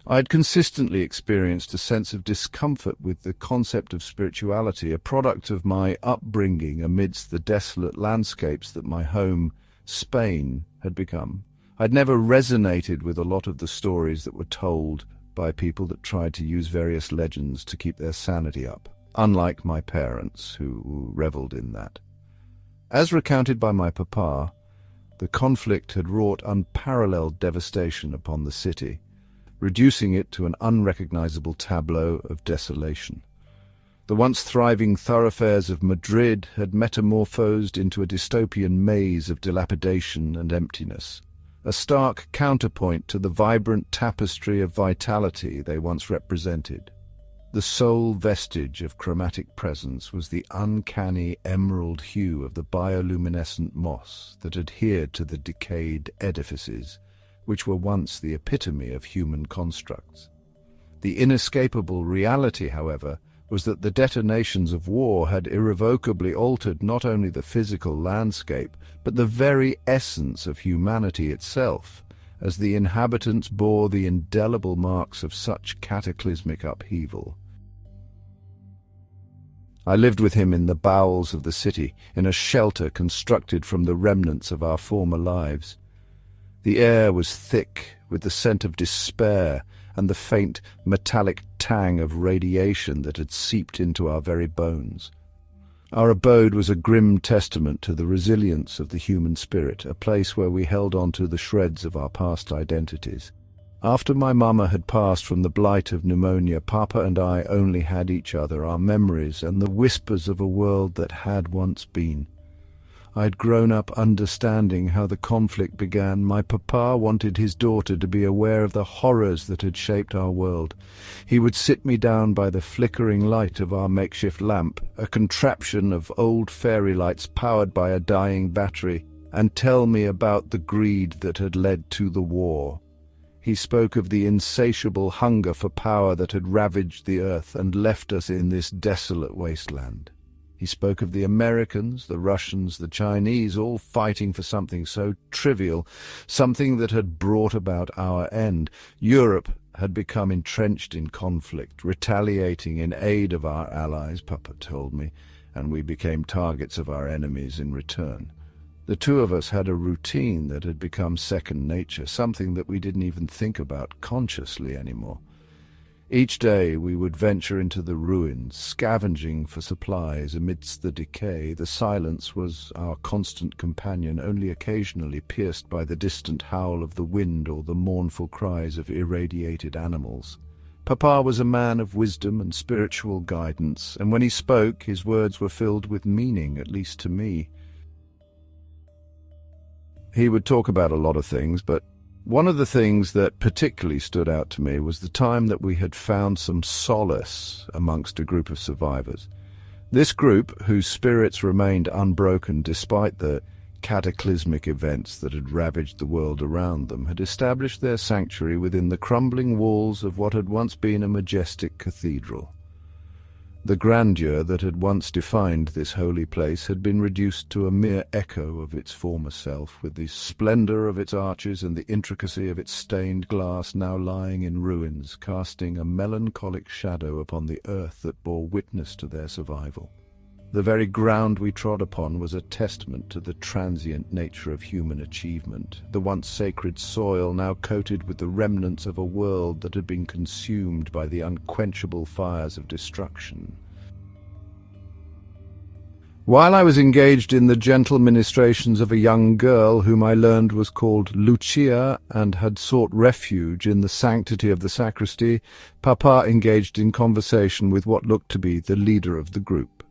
I had consistently experienced a sense of discomfort with the concept of spirituality, a product of my upbringing amidst the desolate landscapes that my home, Spain, had become. I'd never resonated with a lot of the stories that were told by people that tried to use various legends to keep their sanity up, unlike my parents, who reveled in that. As recounted by my papa, the conflict had wrought unparalleled devastation upon the city, reducing it to an unrecognizable tableau of desolation. The once thriving thoroughfares of Madrid had metamorphosed into a dystopian maze of dilapidation and emptiness, a stark counterpoint to the vibrant tapestry of vitality they once represented. The sole vestige of chromatic presence was the uncanny emerald hue of the bioluminescent moss that adhered to the decayed edifices, which were once the epitome of human constructs. The inescapable reality, however, was that the detonations of war had irrevocably altered not only the physical landscape, but the very essence of humanity itself, as the inhabitants bore the indelible marks of such cataclysmic upheaval. I lived with him in the bowels of the city, in a shelter constructed from the remnants of our former lives. The air was thick with the scent of despair and the faint metallic tang of radiation that had seeped into our very bones. Our abode was a grim testament to the resilience of the human spirit, a place where we held on to the shreds of our past identities. After my mama had passed from the blight of pneumonia, Papa and I only had each other, our memories, and the whispers of a world that had once been. I had grown up understanding how the conflict began. My papa wanted his daughter to be aware of the horrors that had shaped our world. He would sit me down by the flickering light of our makeshift lamp, a contraption of old fairy lights powered by a dying battery, and tell me about the greed that had led to the war. He spoke of the insatiable hunger for power that had ravaged the earth and left us in this desolate wasteland. He spoke of the Americans, the Russians, the Chinese, all fighting for something so trivial, something that had brought about our end. Europe had become entrenched in conflict, retaliating in aid of our allies, Papa told me, and we became targets of our enemies in return. The two of us had a routine that had become second nature, something that we didn't even think about consciously anymore. Each day we would venture into the ruins, scavenging for supplies amidst the decay. The silence was our constant companion, only occasionally pierced by the distant howl of the wind or the mournful cries of irradiated animals. Papa was a man of wisdom and spiritual guidance, and when he spoke, his words were filled with meaning, at least to me. He would talk about a lot of things, but one of the things that particularly stood out to me was the time that we had found some solace amongst a group of survivors. This group, whose spirits remained unbroken despite the cataclysmic events that had ravaged the world around them, had established their sanctuary within the crumbling walls of what had once been a majestic cathedral. The grandeur that had once defined this holy place had been reduced to a mere echo of its former self, with the splendor of its arches and the intricacy of its stained glass now lying in ruins, casting a melancholic shadow upon the earth that bore witness to their survival. The very ground we trod upon was a testament to the transient nature of human achievement, the once sacred soil now coated with the remnants of a world that had been consumed by the unquenchable fires of destruction. While I was engaged in the gentle ministrations of a young girl whom I learned was called Lucia and had sought refuge in the sanctity of the sacristy, Papa engaged in conversation with what looked to be the leader of the group.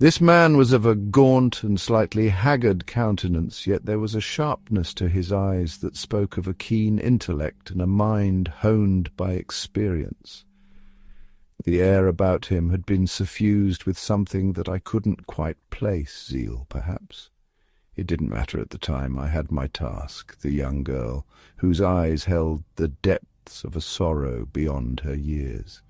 This man was of a gaunt and slightly haggard countenance, yet there was a sharpness to his eyes that spoke of a keen intellect and a mind honed by experience. The air about him had been suffused with something that I couldn't quite place, zeal, perhaps. It didn't matter at the time. I had my task, the young girl, whose eyes held the depths of a sorrow beyond her years.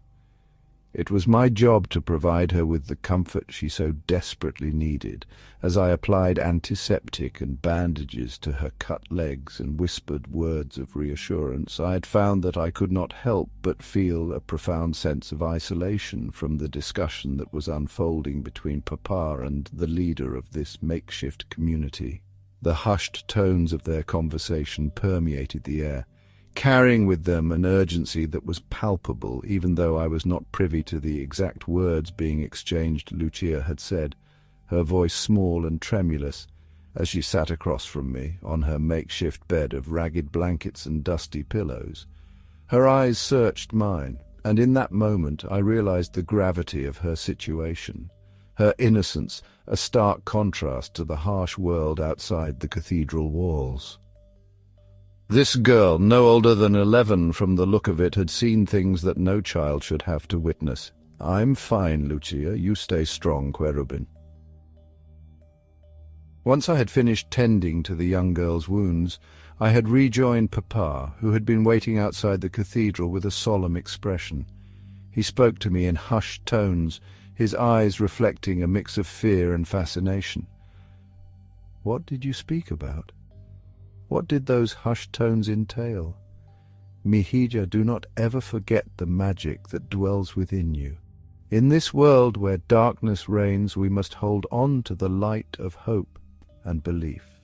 It was my job to provide her with the comfort she so desperately needed, as I applied antiseptic and bandages to her cut legs and whispered words of reassurance. I had found that I could not help but feel a profound sense of isolation from the discussion that was unfolding between Papa and the leader of this makeshift community. The hushed tones of their conversation permeated the air, carrying with them an urgency that was palpable, even though I was not privy to the exact words being exchanged. Lucia had said, her voice small and tremulous, as she sat across from me on her makeshift bed of ragged blankets and dusty pillows. Her eyes searched mine, and in that moment I realized the gravity of her situation. Her innocence, a stark contrast to the harsh world outside the cathedral walls. This girl, no older than 11 from the look of it, had seen things that no child should have to witness. "I'm fine, Lucia. You stay strong, Querubin." Once I had finished tending to the young girl's wounds, I had rejoined Papa, who had been waiting outside the cathedral with a solemn expression. He spoke to me in hushed tones, his eyes reflecting a mix of fear and fascination. "What did you speak about? What did those hushed tones entail?" "Mihija, do not ever forget the magic that dwells within you. In this world where darkness reigns, we must hold on to the light of hope and belief."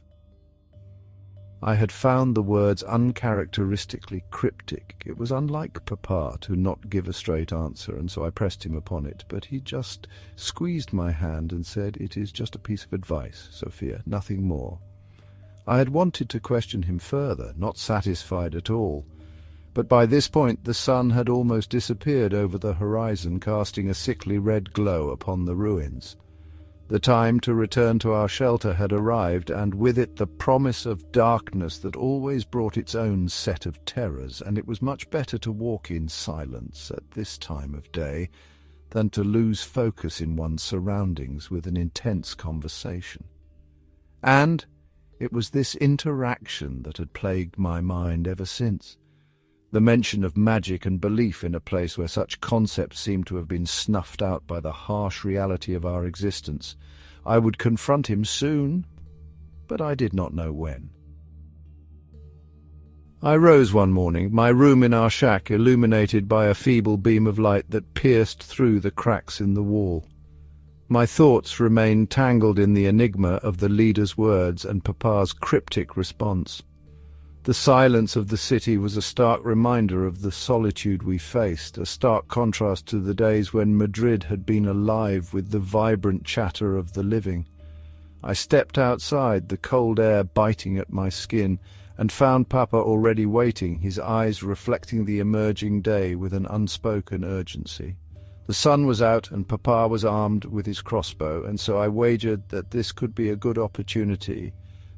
I had found the words uncharacteristically cryptic. It was unlike Papa to not give a straight answer, and so I pressed him upon it, but he just squeezed my hand and said, "It is just a piece of advice, Sofia, nothing more." I had wanted to question him further, not satisfied at all, but by this point the sun had almost disappeared over the horizon, casting a sickly red glow upon the ruins. The time to return to our shelter had arrived, and with it the promise of darkness that always brought its own set of terrors, and it was much better to walk in silence at this time of day than to lose focus in one's surroundings with an intense conversation. And it was this interaction that had plagued my mind ever since. The mention of magic and belief in a place where such concepts seemed to have been snuffed out by the harsh reality of our existence. I would confront him soon, but I did not know when. I rose one morning, my room in our shack illuminated by a feeble beam of light that pierced through the cracks in the wall. My thoughts remained tangled in the enigma of the leader's words and Papa's cryptic response. The silence of the city was a stark reminder of the solitude we faced, a stark contrast to the days when Madrid had been alive with the vibrant chatter of the living. I stepped outside, the cold air biting at my skin, and found Papa already waiting, his eyes reflecting the emerging day with an unspoken urgency. The sun was out and Papa was armed with his crossbow, and so I wagered that this could be a good opportunity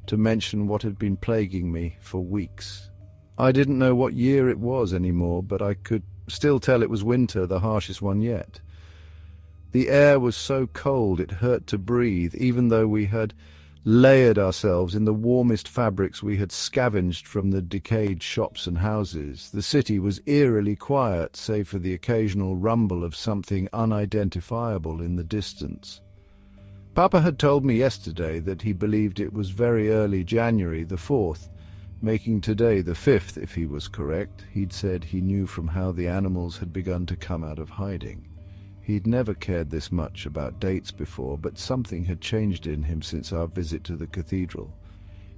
to mention what had been plaguing me for weeks. I didn't know what year it was anymore, but I could still tell it was winter, the harshest one yet. The air was so cold it hurt to breathe, even though we had layered ourselves in the warmest fabrics we had scavenged from the decayed shops and houses. The city was eerily quiet, save for the occasional rumble of something unidentifiable in the distance. Papa had told me yesterday that he believed it was very early January the 4th, making today the 5th if he was correct. He'd said he knew from how the animals had begun to come out of hiding. He'd never cared this much about dates before, but something had changed in him since our visit to the cathedral.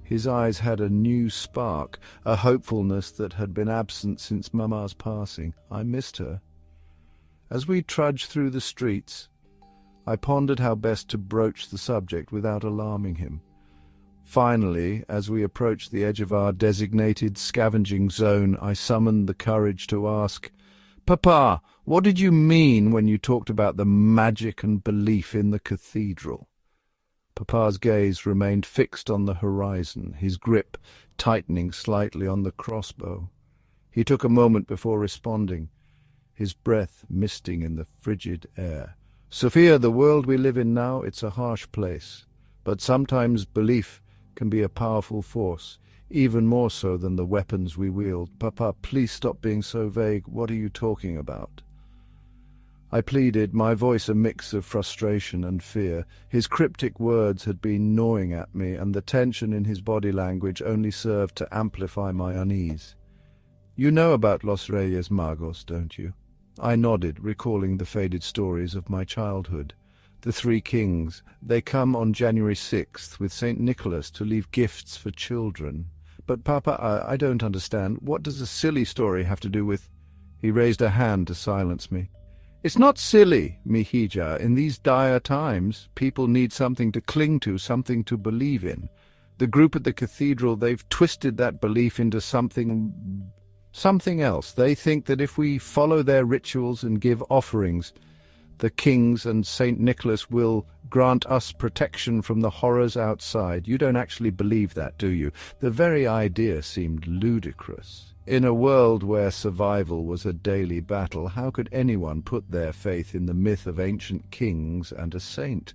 His eyes had a new spark, a hopefulness that had been absent since Mama's passing. I missed her. As we trudged through the streets, I pondered how best to broach the subject without alarming him. Finally, as we approached the edge of our designated scavenging zone, I summoned the courage to ask, "Papa, what did you mean when you talked about the magic and belief in the cathedral?" Papa's gaze remained fixed on the horizon, his grip tightening slightly on the crossbow. He took a moment before responding, his breath misting in the frigid air. "Sofia, the world we live in now, it's a harsh place, but sometimes belief can be a powerful force, even more so than the weapons we wield. Papa, please stop being so vague. What are you talking about?" I pleaded, my voice a mix of frustration and fear. His cryptic words had been gnawing at me, and the tension in his body language only served to amplify my unease. "You know about Los Reyes Magos, don't you?" I nodded, recalling the faded stories of my childhood. The three kings. They come on January 6th with St. Nicholas to leave gifts for children. "But Papa, I don't understand. What does a silly story have to do with—" He raised a hand to silence me. "It's not silly, Mihija. In these dire times, people need something to cling to, something to believe in. The group at the cathedral, they've twisted that belief into something else. They think that if we follow their rituals and give offerings, the kings and St. Nicholas will grant us protection from the horrors outside. You don't actually believe that, do you?" The very idea seemed ludicrous. In a world where survival was a daily battle, how could anyone put their faith in the myth of ancient kings and a saint?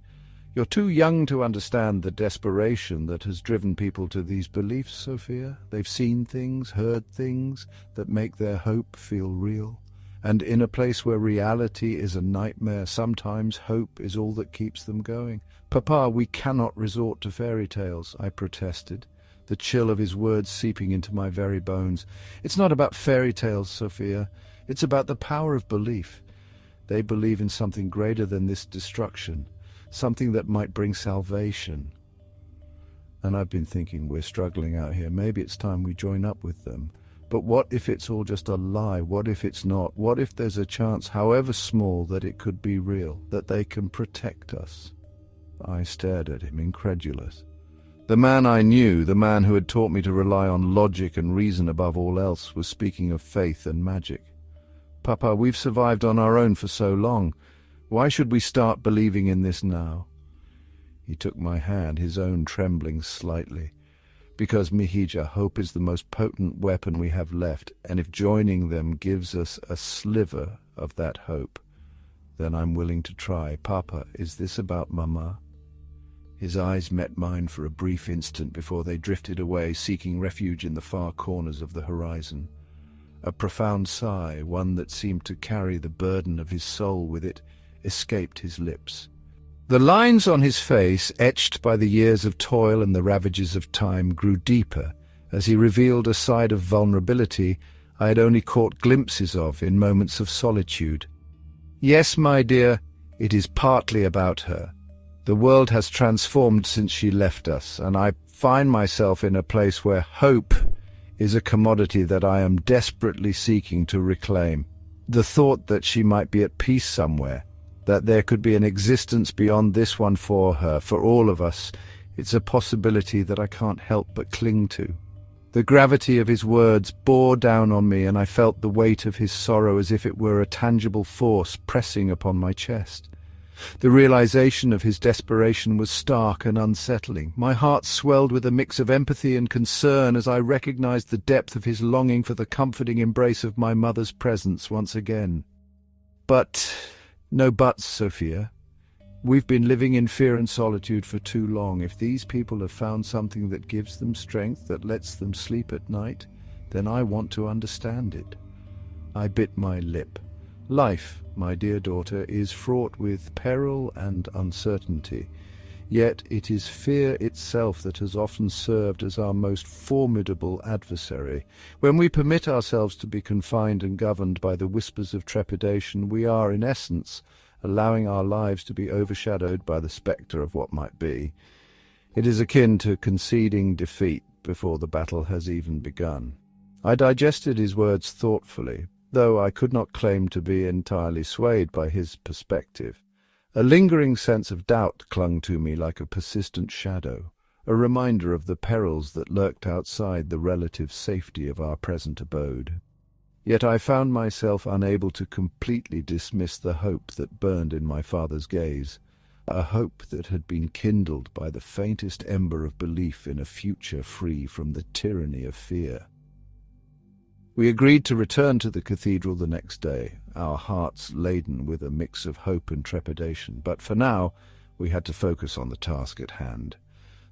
"You're too young to understand the desperation that has driven people to these beliefs, Sofia. They've seen things, heard things that make their hope feel real. And in a place where reality is a nightmare, sometimes hope is all that keeps them going." "Papa, we cannot resort to fairy tales," I protested, the chill of his words seeping into my very bones. "It's not about fairy tales, Sofia. It's about the power of belief. They believe in something greater than this destruction, something that might bring salvation. And I've been thinking, we're struggling out here. Maybe it's time we join up with them. But what if it's all just a lie? What if it's not? What if there's a chance, however small, that it could be real, that they can protect us?" I stared at him, incredulous. The man I knew, the man who had taught me to rely on logic and reason above all else, was speaking of faith and magic. "Papa, we've survived on our own for so long. Why should we start believing in this now?" He took my hand, his own trembling slightly. "Because, Mihija, hope is the most potent weapon we have left, and if joining them gives us a sliver of that hope, then I'm willing to try. Papa, is this about Mama?" His eyes met mine for a brief instant before they drifted away, seeking refuge in the far corners of the horizon. A profound sigh, one that seemed to carry the burden of his soul with it, escaped his lips. The lines on his face, etched by the years of toil and the ravages of time, grew deeper as he revealed a side of vulnerability I had only caught glimpses of in moments of solitude. "Yes, my dear, it is partly about her. The world has transformed since she left us, and I find myself in a place where hope is a commodity that I am desperately seeking to reclaim. The thought that she might be at peace somewhere, that there could be an existence beyond this one for her, for all of us, it's a possibility that I can't help but cling to." The gravity of his words bore down on me, and I felt the weight of his sorrow as if it were a tangible force pressing upon my chest. The realization of his desperation was stark and unsettling. My heart swelled with a mix of empathy and concern as I recognized the depth of his longing for the comforting embrace of my mother's presence once again. "But— no buts, Sofia. We've been living in fear and solitude for too long. If these people have found something that gives them strength, that lets them sleep at night, then I want to understand it." I bit my lip. Life, my dear daughter, is fraught with peril and uncertainty. Yet it is fear itself that has often served as our most formidable adversary. When we permit ourselves to be confined and governed by the whispers of trepidation, we are, in essence, allowing our lives to be overshadowed by the spectre of what might be. It is akin to conceding defeat before the battle has even begun. I digested his words thoughtfully, though I could not claim to be entirely swayed by his perspective. A lingering sense of doubt clung to me like a persistent shadow, a reminder of the perils that lurked outside the relative safety of our present abode. Yet I found myself unable to completely dismiss the hope that burned in my father's gaze, a hope that had been kindled by the faintest ember of belief in a future free from the tyranny of fear. We agreed to return to the cathedral the next day, our hearts laden with a mix of hope and trepidation, but for now we had to focus on the task at hand.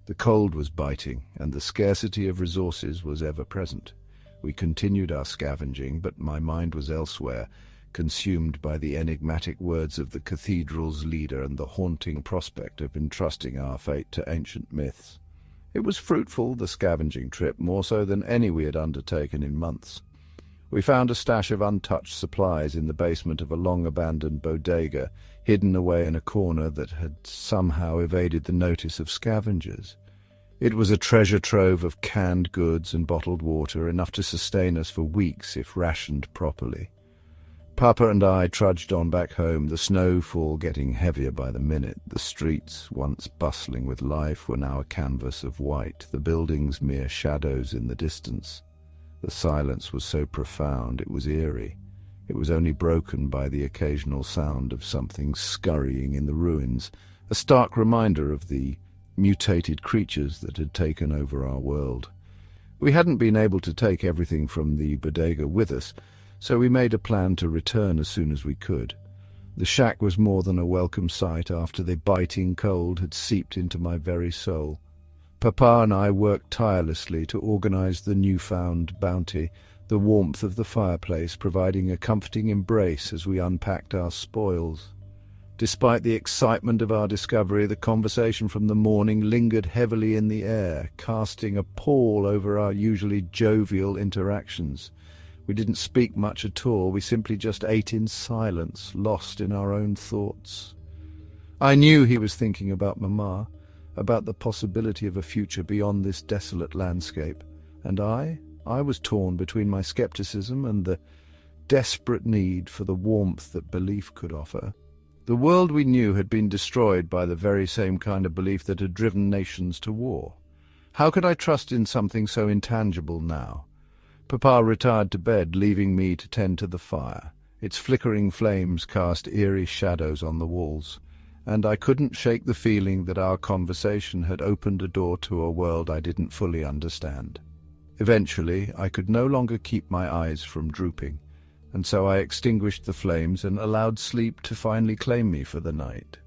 The cold was biting, and the scarcity of resources was ever present. We continued our scavenging, but my mind was elsewhere, consumed by the enigmatic words of the cathedral's leader and the haunting prospect of entrusting our fate to ancient myths. It was fruitful, the scavenging trip, more so than any we had undertaken in months. We found a stash of untouched supplies in the basement of a long-abandoned bodega, hidden away in a corner that had somehow evaded the notice of scavengers. It was a treasure trove of canned goods and bottled water, enough to sustain us for weeks if rationed properly. Papa and I trudged on back home, the snowfall getting heavier by the minute. The streets, once bustling with life, were now a canvas of white, the buildings mere shadows in the distance. The silence was so profound it was eerie. It was only broken by the occasional sound of something scurrying in the ruins, a stark reminder of the mutated creatures that had taken over our world. We hadn't been able to take everything from the bodega with us, so we made a plan to return as soon as we could. The shack was more than a welcome sight after the biting cold had seeped into my very soul. Papa and I worked tirelessly to organize the newfound bounty, the warmth of the fireplace providing a comforting embrace as we unpacked our spoils. Despite the excitement of our discovery, the conversation from the morning lingered heavily in the air, casting a pall over our usually jovial interactions. We didn't speak much at all, we simply just ate in silence, lost in our own thoughts. I knew he was thinking about Mama, about the possibility of a future beyond this desolate landscape, and I was torn between my skepticism and the desperate need for the warmth that belief could offer. The world we knew had been destroyed by the very same kind of belief that had driven nations to war. How could I trust in something so intangible now? Papa retired to bed, leaving me to tend to the fire. Its flickering flames cast eerie shadows on the walls, and I couldn't shake the feeling that our conversation had opened a door to a world I didn't fully understand. Eventually, I could no longer keep my eyes from drooping, and so I extinguished the flames and allowed sleep to finally claim me for the night.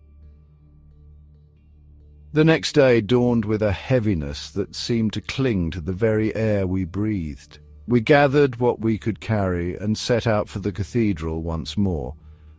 The next day dawned with a heaviness that seemed to cling to the very air we breathed. We gathered what we could carry and set out for the cathedral once more,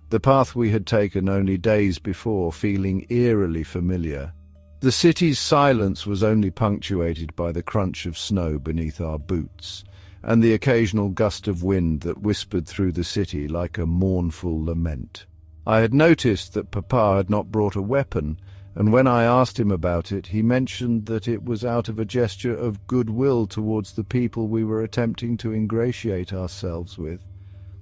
the path we had taken only days before feeling eerily familiar. The city's silence was only punctuated by the crunch of snow beneath our boots, and the occasional gust of wind that whispered through the city like a mournful lament. I had noticed that Papa had not brought a weapon, and when I asked him about it, he mentioned that it was out of a gesture of goodwill towards the people we were attempting to ingratiate ourselves with.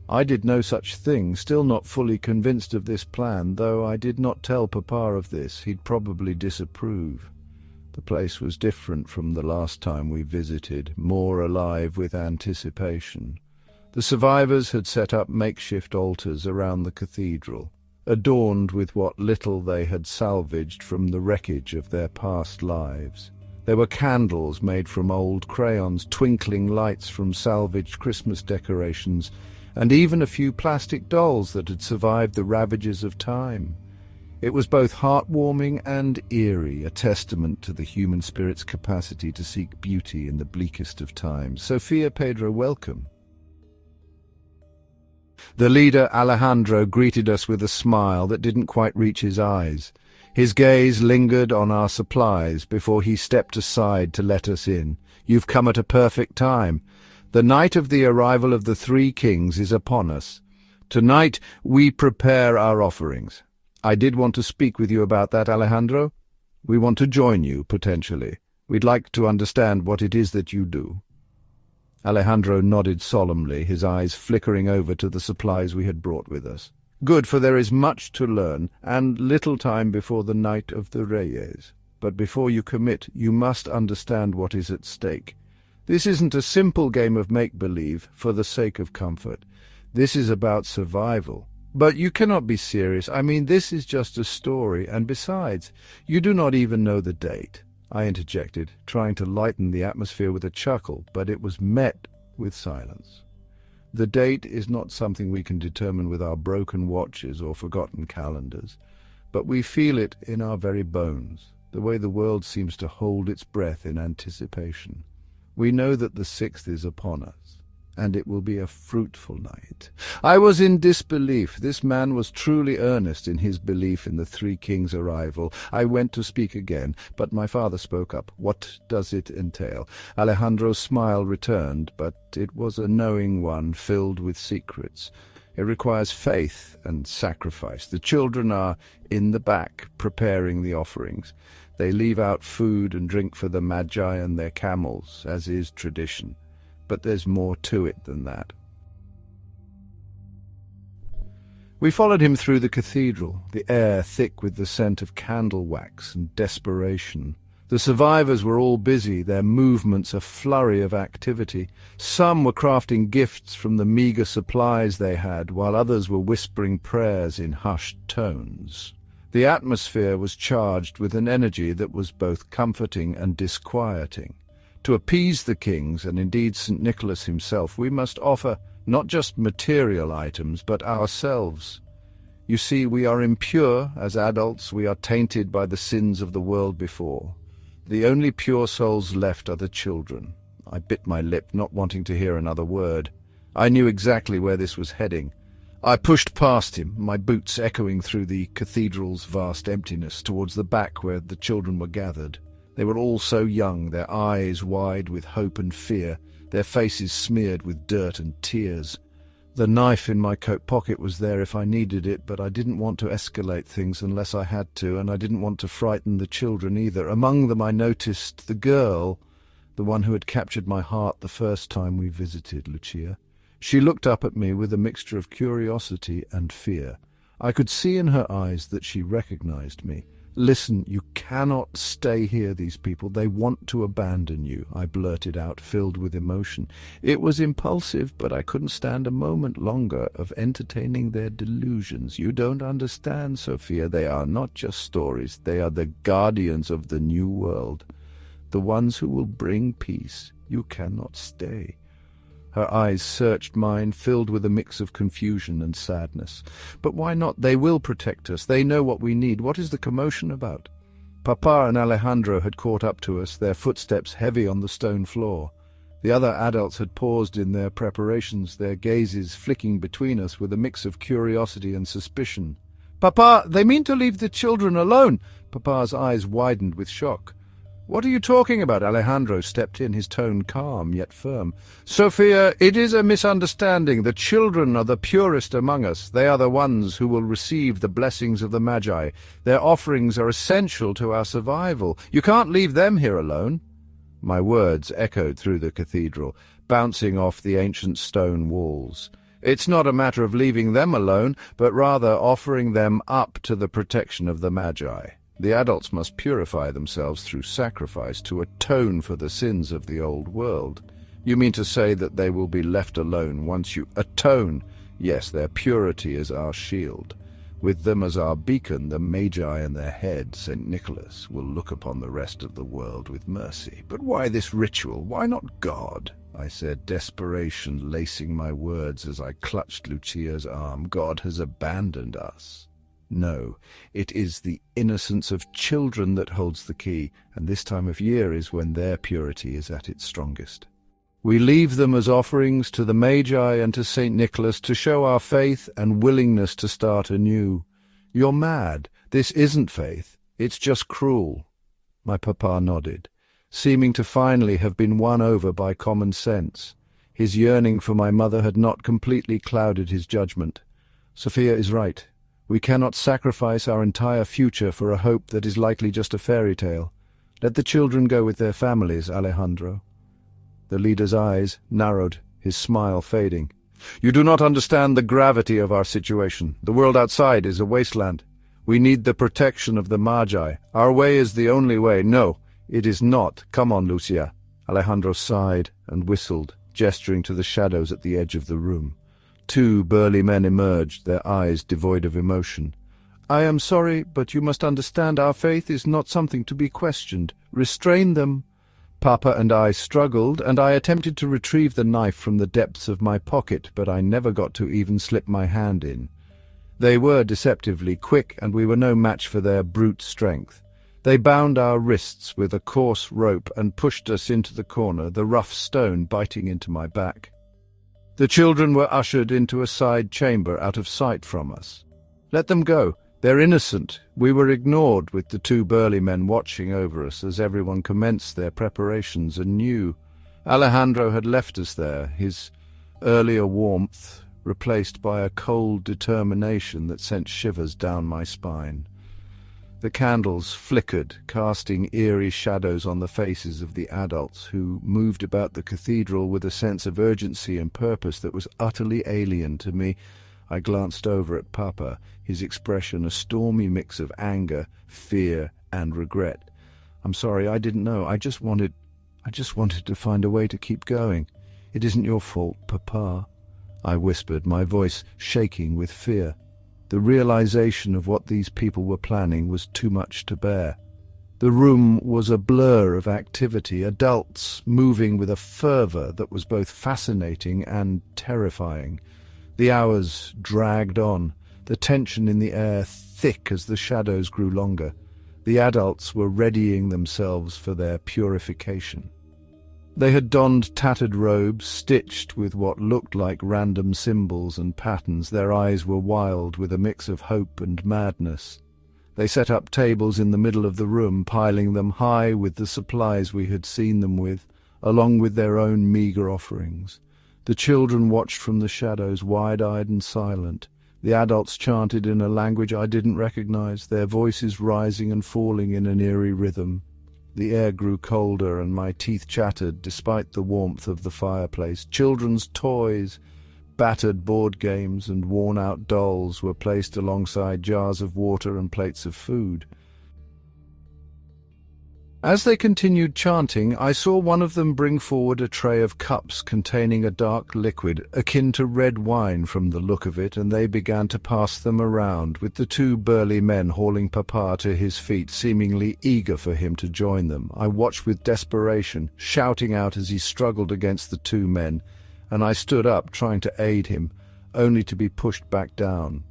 I did no such thing, still not fully convinced of this plan, though I did not tell Papa of this. He'd probably disapprove. The place was different from the last time we visited, more alive with anticipation. The survivors had set up makeshift altars around the cathedral, adorned with what little they had salvaged from the wreckage of their past lives. There were candles made from old crayons, twinkling lights from salvaged Christmas decorations, and even a few plastic dolls that had survived the ravages of time. It was both heartwarming and eerie, a testament to the human spirit's capacity to seek beauty in the bleakest of times. Sofia, Pedro, welcome. The leader, Alejandro, greeted us with a smile that didn't quite reach his eyes. His gaze lingered on our supplies before he stepped aside to let us in. "You've come at a perfect time. The night of the arrival of the three kings is upon us. Tonight we prepare our offerings. I did want to speak with you about that, Alejandro. We want to join you, potentially. We'd like to understand what it is that you do." Alejandro nodded solemnly, his eyes flickering over to the supplies we had brought with us. "Good, for there is much to learn, and little time before the night of the Reyes. But before you commit, you must understand what is at stake. This isn't a simple game of make-believe for the sake of comfort. This is about survival. But you cannot be serious. I mean, this is just a story, and besides, you do not even know the date." I interjected, trying to lighten the atmosphere with a chuckle, but it was met with silence. "The date is not something we can determine with our broken watches or forgotten calendars, but we feel it in our very bones, the way the world seems to hold its breath in anticipation. We know that the 6th is upon us. and it will be a fruitful night." I was in disbelief. This man was truly earnest in his belief in the three kings' arrival. I went to speak again, but my father spoke up. "What does it entail?" Alejandro's smile returned, but it was a knowing one filled with secrets. "It requires faith and sacrifice. The children are in the back preparing the offerings. They leave out food and drink for the Magi and their camels, as is tradition. But there's more to it than that." We followed him through the cathedral, the air thick with the scent of candle wax and desperation. The survivors were all busy, their movements a flurry of activity. Some were crafting gifts from the meagre supplies they had, while others were whispering prayers in hushed tones. The atmosphere was charged with an energy that was both comforting and disquieting. To appease the kings, and indeed St. Nicholas himself, we must offer not just material items, but ourselves. You see, we are impure as adults, we are tainted by the sins of the world before. The only pure souls left are the children. I bit my lip, not wanting to hear another word. I knew exactly where this was heading. I pushed past him, my boots echoing through the cathedral's vast emptiness, towards the back where the children were gathered. They were all so young, their eyes wide with hope and fear, their faces smeared with dirt and tears. The knife in my coat pocket was there if I needed it, but I didn't want to escalate things unless I had to, and I didn't want to frighten the children either. Among them I noticed the girl, the one who had captured my heart the first time we visited Lucia. She looked up at me with a mixture of curiosity and fear. I could see in her eyes that she recognized me. "Listen, you cannot stay here, these people. They want to abandon you," I blurted out, filled with emotion. It was impulsive, but I couldn't stand a moment longer of entertaining their delusions. "You don't understand, Sofia. They are not just stories. They are the guardians of the new world, the ones who will bring peace. You cannot stay." Her eyes searched mine, filled with a mix of confusion and sadness. "But why not? They will protect us. They know what we need. What is the commotion about?" Papa and Alejandro had caught up to us, their footsteps heavy on the stone floor. The other adults had paused in their preparations, their gazes flicking between us with a mix of curiosity and suspicion. "Papa, they mean to leave the children alone!" Papa's eyes widened with shock. "What are you talking about?" Alejandro stepped in, his tone calm yet firm. "Sofia, it is a misunderstanding. The children are the purest among us. They are the ones who will receive the blessings of the Magi. Their offerings are essential to our survival. You can't leave them here alone." My words echoed through the cathedral, bouncing off the ancient stone walls. "It's not a matter of leaving them alone, but rather offering them up to the protection of the Magi. The adults must purify themselves through sacrifice to atone for the sins of the old world." "You mean to say that they will be left alone once you atone?" "Yes, their purity is our shield. With them as our beacon, the Magi and their head, St. Nicholas, will look upon the rest of the world with mercy." "But why this ritual? Why not God?" I said, desperation lacing my words as I clutched Lucia's arm. "God has abandoned us." "No, it is the innocence of children that holds the key, and this time of year is when their purity is at its strongest. We leave them as offerings to the Magi and to St. Nicholas to show our faith and willingness to start anew." "You're mad. This isn't faith. It's just cruel." My papa nodded, seeming to finally have been won over by common sense. His yearning for my mother had not completely clouded his judgment. "Sofia is right. We cannot sacrifice our entire future for a hope that is likely just a fairy tale. Let the children go with their families, Alejandro." The leader's eyes narrowed, his smile fading. "You do not understand the gravity of our situation. The world outside is a wasteland. We need the protection of the Magi. Our way is the only way." "No, it is not. Come on, Lucia." Alejandro sighed and whistled, gesturing to the shadows at the edge of the room. Two burly men emerged, their eyes devoid of emotion. "I am sorry, but you must understand our faith is not something to be questioned. Restrain them." Papa and I struggled, and I attempted to retrieve the knife from the depths of my pocket, but I never got to even slip my hand in. They were deceptively quick, and we were no match for their brute strength. They bound our wrists with a coarse rope and pushed us into the corner, the rough stone biting into my back. The children were ushered into a side chamber out of sight from us. "Let them go. They're innocent." We were ignored, with the two burly men watching over us as everyone commenced their preparations anew. Alejandro had left us there, his earlier warmth replaced by a cold determination that sent shivers down my spine. The candles flickered, casting eerie shadows on the faces of the adults who moved about the cathedral with a sense of urgency and purpose that was utterly alien to me. I glanced over at Papa, his expression a stormy mix of anger, fear, and regret. "I'm sorry, I didn't know. I just wanted to find a way to keep going. It isn't your fault, Papa," I whispered, my voice shaking with fear. The realization of what these people were planning was too much to bear. The room was a blur of activity, adults moving with a fervor that was both fascinating and terrifying. The hours dragged on, the tension in the air thick as the shadows grew longer. The adults were readying themselves for their purification. They had donned tattered robes, stitched with what looked like random symbols and patterns. Their eyes were wild with a mix of hope and madness. They set up tables in the middle of the room, piling them high with the supplies we had seen them with, along with their own meager offerings. The children watched from the shadows, wide-eyed and silent. The adults chanted in a language I didn't recognize, their voices rising and falling in an eerie rhythm. The air grew colder and my teeth chattered despite the warmth of the fireplace. Children's toys, battered board games and worn-out dolls were placed alongside jars of water and plates of food. As they continued chanting, I saw one of them bring forward a tray of cups containing a dark liquid, akin to red wine from the look of it, and they began to pass them around, with the two burly men hauling Papa to his feet, seemingly eager for him to join them. I watched with desperation, shouting out as he struggled against the two men, and I stood up, trying to aid him, only to be pushed back down.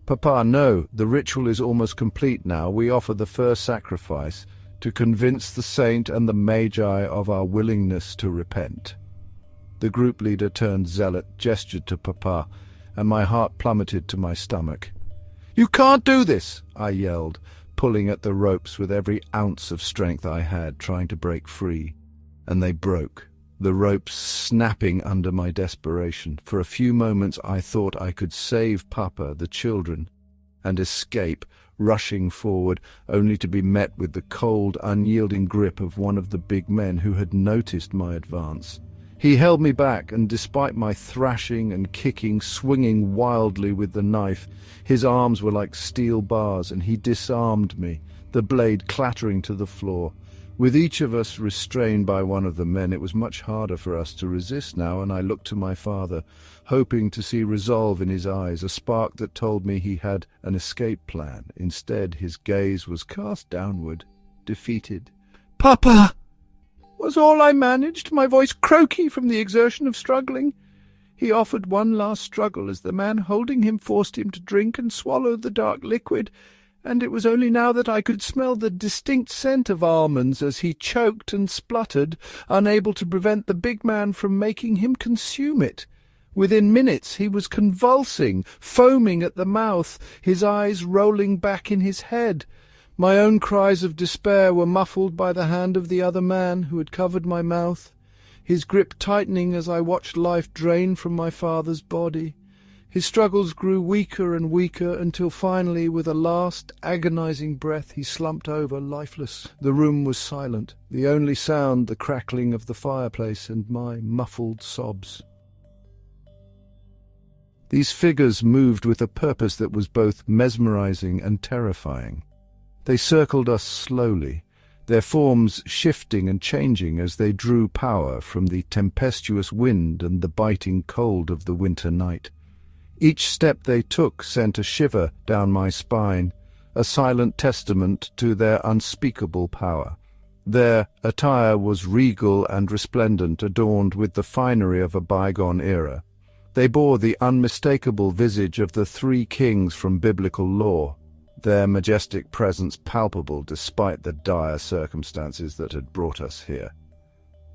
"Papa, no, the ritual is almost complete now. We offer the first sacrifice, to convince the saint and the Magi of our willingness to repent." The group leader turned zealot, gestured to Papa, and my heart plummeted to my stomach. "You can't do this!" I yelled, pulling at the ropes with every ounce of strength I had, trying to break free. And they broke, the ropes snapping under my desperation. For a few moments I thought I could save Papa, the children, and escape, rushing forward, only to be met with the cold, unyielding grip of one of the big men who had noticed my advance. He held me back, and despite my thrashing and kicking, swinging wildly with the knife, his arms were like steel bars, and he disarmed me, the blade clattering to the floor. With each of us restrained by one of the men, it was much harder for us to resist now, and I looked to my father, hoping to see resolve in his eyes, a spark that told me he had an escape plan. Instead, his gaze was cast downward, defeated. "Papa!" was all I managed, my voice croaky from the exertion of struggling. He offered one last struggle as the man holding him forced him to drink and swallow the dark liquid, and it was only now that I could smell the distinct scent of almonds as he choked and spluttered, unable to prevent the big man from making him consume it. Within minutes he was convulsing, foaming at the mouth, his eyes rolling back in his head. My own cries of despair were muffled by the hand of the other man who had covered my mouth, his grip tightening as I watched life drain from my father's body. His struggles grew weaker and weaker until finally, with a last agonizing breath, he slumped over, lifeless. The room was silent, the only sound the crackling of the fireplace and my muffled sobs. These figures moved with a purpose that was both mesmerizing and terrifying. They circled us slowly, their forms shifting and changing as they drew power from the tempestuous wind and the biting cold of the winter night. Each step they took sent a shiver down my spine, a silent testament to their unspeakable power. Their attire was regal and resplendent, adorned with the finery of a bygone era. They bore the unmistakable visage of the three kings from biblical lore, their majestic presence palpable despite the dire circumstances that had brought us here.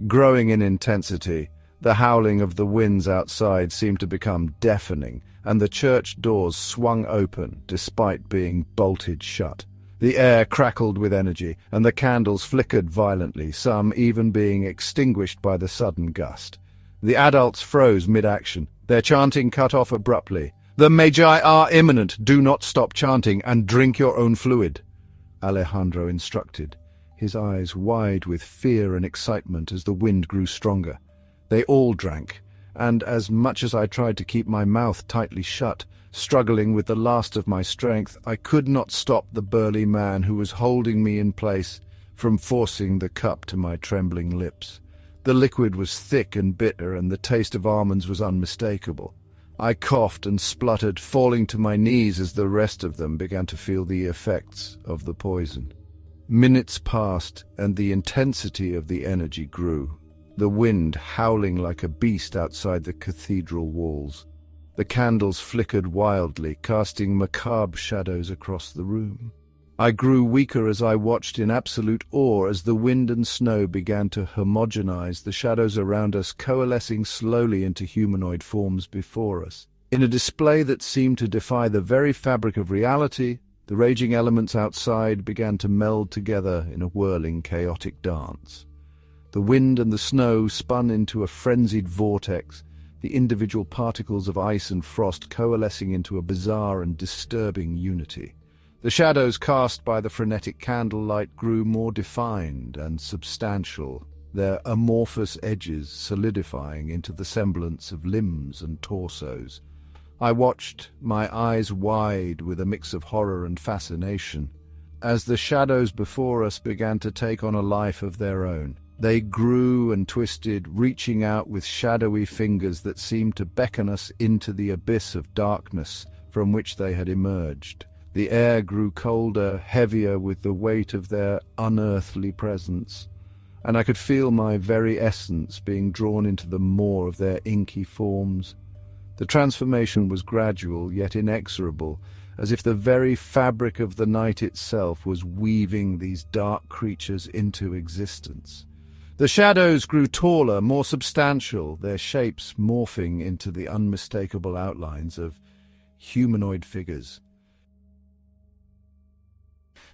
Growing in intensity, The howling of the winds outside seemed to become deafening, and the church doors swung open despite being bolted shut. The air crackled with energy, and the candles flickered violently, some even being extinguished by the sudden gust. The adults froze mid-action, their chanting cut off abruptly. "The Magi are imminent. Do not stop chanting, and drink your own fluid," Alejandro instructed, his eyes wide with fear and excitement as the wind grew stronger. They all drank, and as much as I tried to keep my mouth tightly shut, struggling with the last of my strength, I could not stop the burly man who was holding me in place from forcing the cup to my trembling lips. The liquid was thick and bitter, and the taste of almonds was unmistakable. I coughed and spluttered, falling to my knees as the rest of them began to feel the effects of the poison. Minutes passed, and the intensity of the energy grew, the wind howling like a beast outside the cathedral walls. The candles flickered wildly, casting macabre shadows across the room. I grew weaker as I watched in absolute awe as the wind and snow began to homogenize, the shadows around us coalescing slowly into humanoid forms before us. In a display that seemed to defy the very fabric of reality, the raging elements outside began to meld together in a whirling, chaotic dance. The wind and the snow spun into a frenzied vortex, the individual particles of ice and frost coalescing into a bizarre and disturbing unity. The shadows cast by the frenetic candlelight grew more defined and substantial, their amorphous edges solidifying into the semblance of limbs and torsos. I watched, my eyes wide with a mix of horror and fascination, as the shadows before us began to take on a life of their own. They grew and twisted, reaching out with shadowy fingers that seemed to beckon us into the abyss of darkness from which they had emerged. The air grew colder, heavier with the weight of their unearthly presence, and I could feel my very essence being drawn into the maw of their inky forms. The transformation was gradual, yet inexorable, as if the very fabric of the night itself was weaving these dark creatures into existence. The shadows grew taller, more substantial, their shapes morphing into the unmistakable outlines of humanoid figures.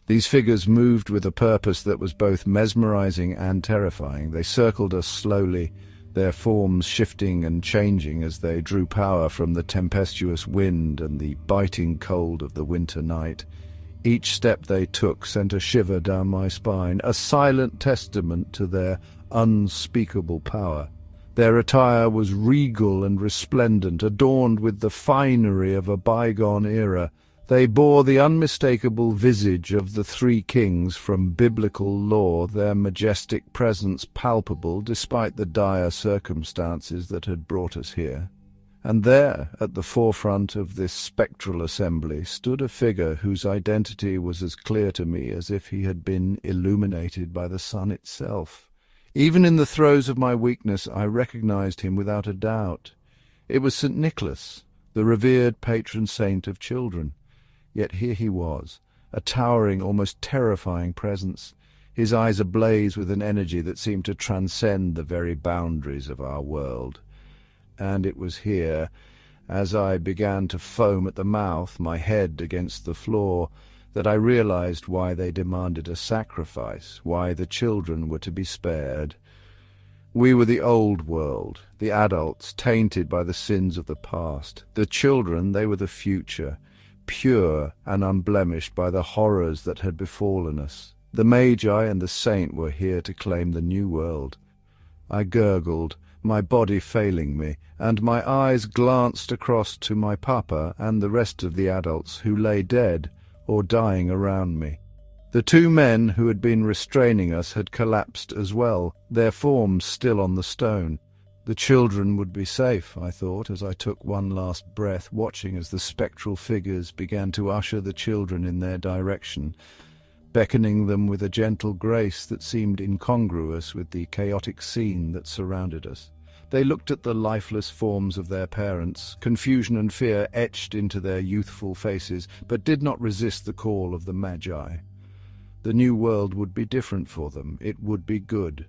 These figures moved with a purpose that was both mesmerizing and terrifying. They circled us slowly, their forms shifting and changing as they drew power from the tempestuous wind and the biting cold of the winter night. Each step they took sent a shiver down my spine, a silent testament to their unspeakable power. Their attire was regal and resplendent, adorned with the finery of a bygone era. They bore the unmistakable visage of the three kings from biblical lore, their majestic presence palpable despite the dire circumstances that had brought us here. And there, at the forefront of this spectral assembly, stood a figure whose identity was as clear to me as if he had been illuminated by the sun itself. Even in the throes of my weakness, I recognized him without a doubt. It was St. Nicholas, the revered patron saint of children. Yet here he was, a towering, almost terrifying presence, his eyes ablaze with an energy that seemed to transcend the very boundaries of our world. And it was here, as I began to foam at the mouth, my head against the floor, that I realized why they demanded a sacrifice, why the children were to be spared. We were the old world, the adults tainted by the sins of the past. The children, they were the future, pure and unblemished by the horrors that had befallen us. The Magi and the saint were here to claim the new world. I gurgled, my body failing me, and my eyes glanced across to my papa and the rest of the adults who lay dead or dying around me. The two men who had been restraining us had collapsed as well, their forms still on the stone. The children would be safe, I thought, as I took one last breath, watching as the spectral figures began to usher the children in their direction, beckoning them with a gentle grace that seemed incongruous with the chaotic scene that surrounded us. They looked at the lifeless forms of their parents, confusion and fear etched into their youthful faces, but did not resist the call of the Magi. The new world would be different for them. It would be good.